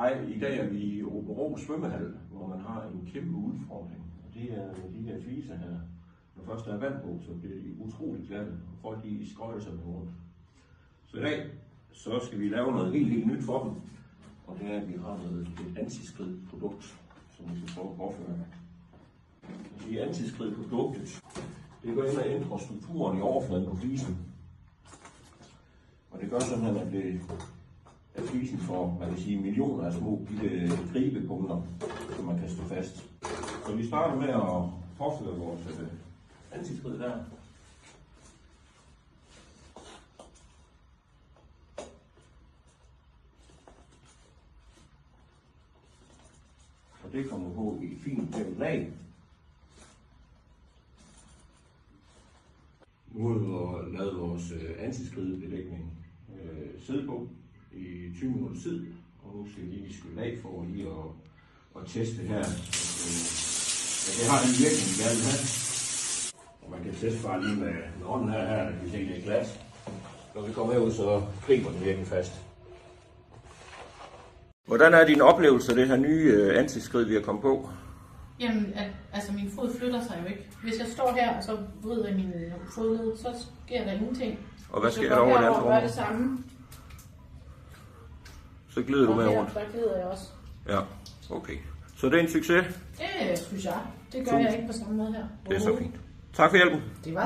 Nej, i dag er vi i Åbenrå svømmehal, hvor man har en kæmpe udfordring. Og det er de her fliser her. Når først der er vand på, så bliver de utroligt glatte, og folk de skrøjer sig med rundt. Så i dag, så skal vi lave noget helt nyt for dem. Og det er, at vi har et antiskridprodukt, som vi skal prøve at påføre. I antiskridproduktet, det går ind og ændrer strukturen i overfladen på flisen. Og det gør sådan, at flisen får, man kan sige, millioner af små bitte gribepunkter, som man kan stå fast. Så vi starter med at påføre vores antiskrid der. Og det kommer på i et fint jævnt lag. Nu har vi lavet vores antiskridbelægning sidde på i 20 minutter tid, og nu skal vi lige skylle af for lige at teste her. Ja, det har den virkning, vi gerne vil have. Og man kan teste bare lige med hånden her, der kan vi se det er glas. Når vi kommer herud, så griber den virkelig fast. Hvordan er din oplevelse af det her nye antiskrid, vi har kommet på? Jamen, altså min fod flytter sig jo ikke. Hvis jeg står her, og så vrider jeg min fodled, så sker der ingenting. Og hvad sker der over det andet rum? Gør det samme. Så glider du med rundt? Der glider jeg også. Ja, okay. Så det er en succes? Det synes jeg. Det gør jeg ikke på samme måde her. Det er så fint. Tak for hjælpen. Det var